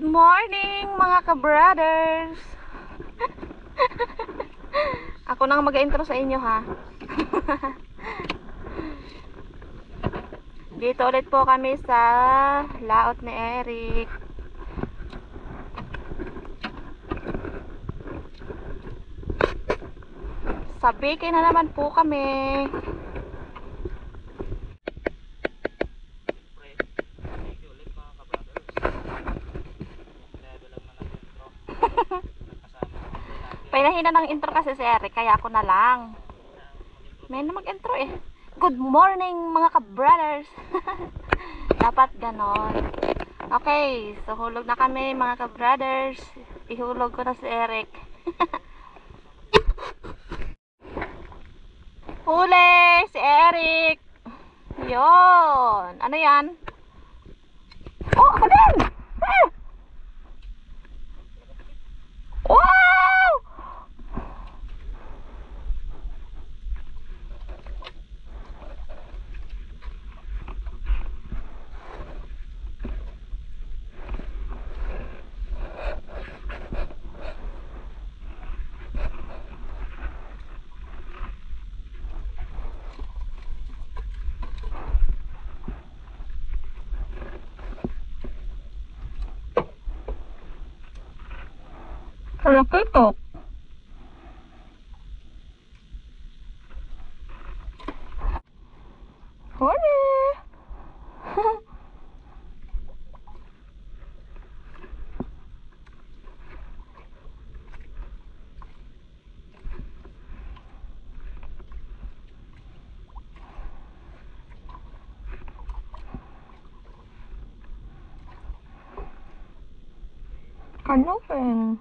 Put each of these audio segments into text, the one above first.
morning mga ka-brothers. Ako nang mag-intro sa inyo ha. Dito ulit po kami sa laot ni Eric. Sa bikin na naman po kami. Pinahina ng intro kasi si Eric, kaya ako na lang. May na mag-intro eh. Good morning mga ka-brothers. Dapat ganon. Okay, so hulog na kami mga ka-brothers. Ihulog ko na si Eric. Huli! Si Eric! Yon. Ano yan? Oh, ako din! Ah! Wow! Malaki ito. Huli! Kanupin.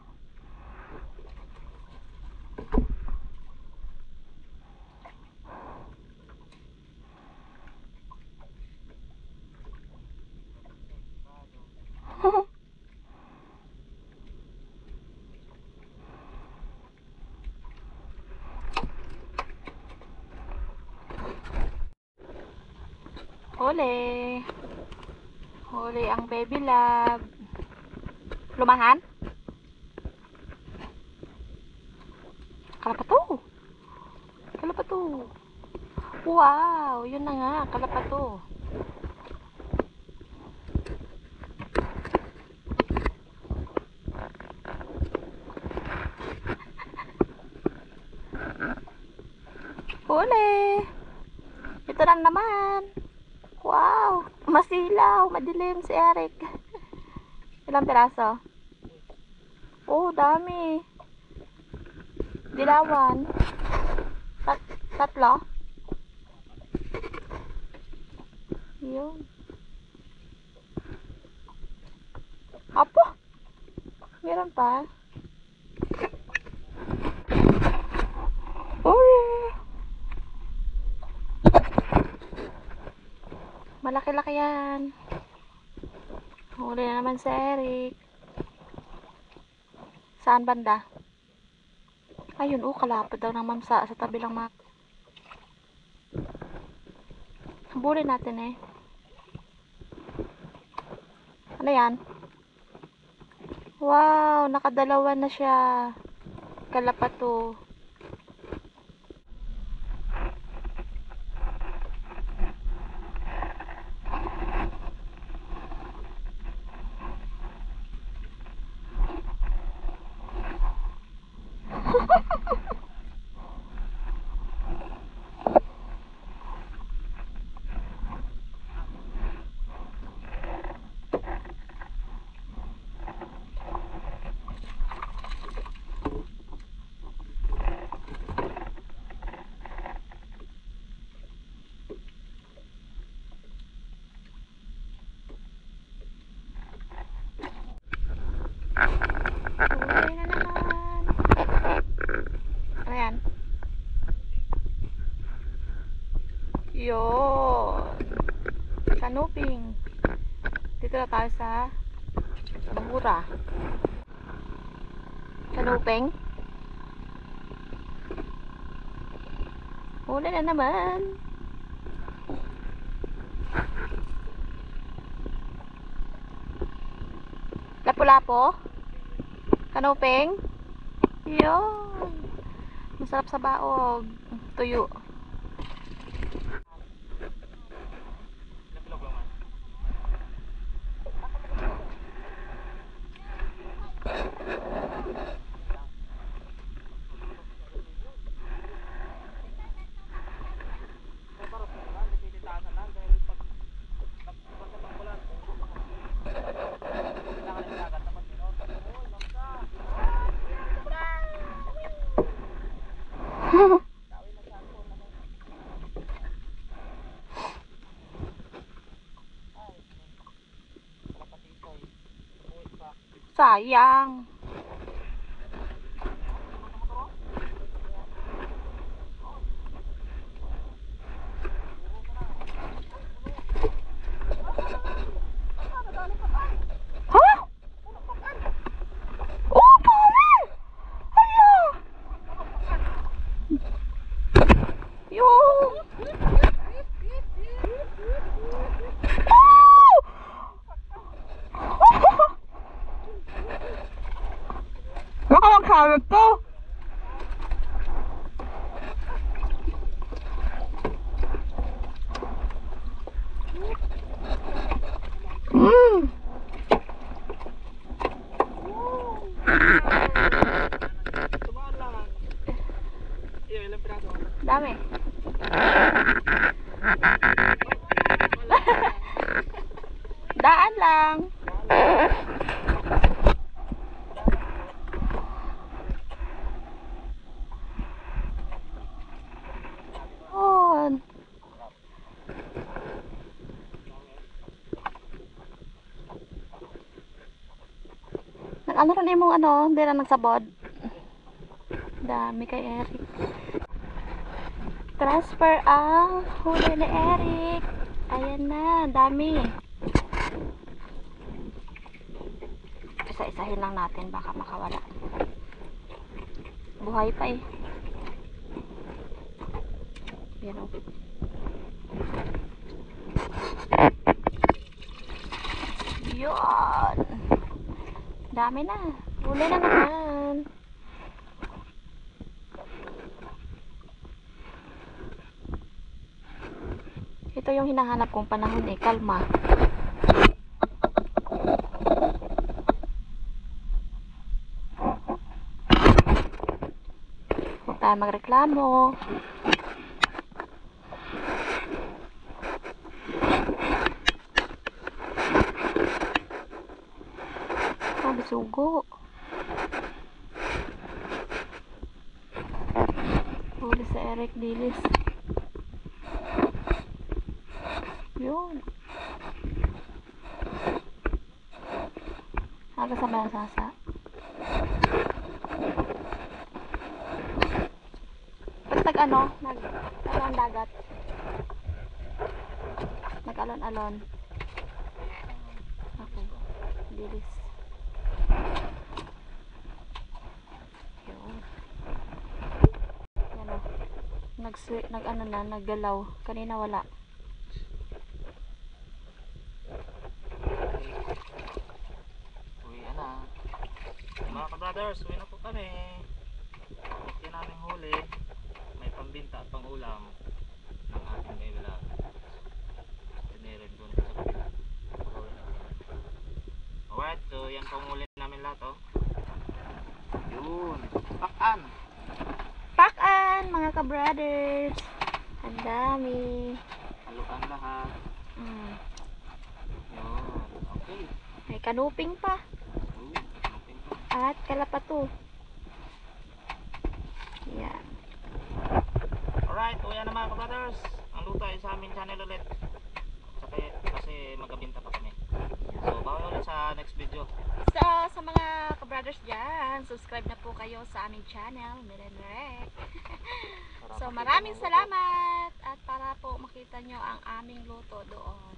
Huli. Huli ang baby love. Lumahan? Kalapato. Kalapato. Wow, yun na nga, kalapato. Huli. Ito lang naman. Wow, masilaw, madilim si Eric. Ilang piraso? Oh, dami. Dilawan. Tatlo? Yun. Apo! Meron pa. Malaki-laki yan. Huli na naman si Eric. Saan banda? Ayun, kalapad daw ng mamsa sa tabi lang mga. Habulin natin eh. Ano yan? Wow, nakadalawa na siya. Kalapato. Huli na naman. Ano yan? Yun. Kanuping. Dito na tayo sa Bangura. Kanuping. Huli na naman. Lapu-lapo? Kanuping? Yun. Masarap sa baog. Tuyo. Sayang. Huh? Oh, pare! Hala! Yung... Baka magkawag to. Dami. Daan lang. On. Nag-ano rin mong ano, hindi na nagsabod. Dami kay Eric. Transfer ang huli ni Eric. Ayan na, dami. Isa-isahin lang natin, baka makawala. Buhay pa eh. Yan o. Yun. Dami na. Huli na naman. Ito yung hinahanap kong panahon eh. Kalma. Huwag tayo magreklamo. Sabi sugo. Huli sa Eric Dilis. Yun. Aga sa Balasasa. Pag nag-ano, nag-alon dagat. Nag-alon-alon. Ako. Dilis. Yun. Yan o. Nag-ano na, naggalaw. Kanina wala. Mga ka-brothers, uwi na po kami. Okay namin huli. May pambinta at pang-ulam ng ating may vlog. Tinirin doon sa kapila. Alright, so yan pong huli namin lahat oh. Yun. Pakan! Pakan, mga ka-brothers. Ang dami. Haluan lahat. Yun. Okay. May kanuping pa. At kalapato. Yan. Alright, uwi na mga ka-brothers. Ang luto ay sa aming channel ulit. Kasi magabinta pa kami. So, bawal ulit sa next video. So, sa mga ka-brothers dyan, subscribe na po kayo sa aming channel, Milenrek. So, maraming salamat. At para po makita nyo ang aming luto doon.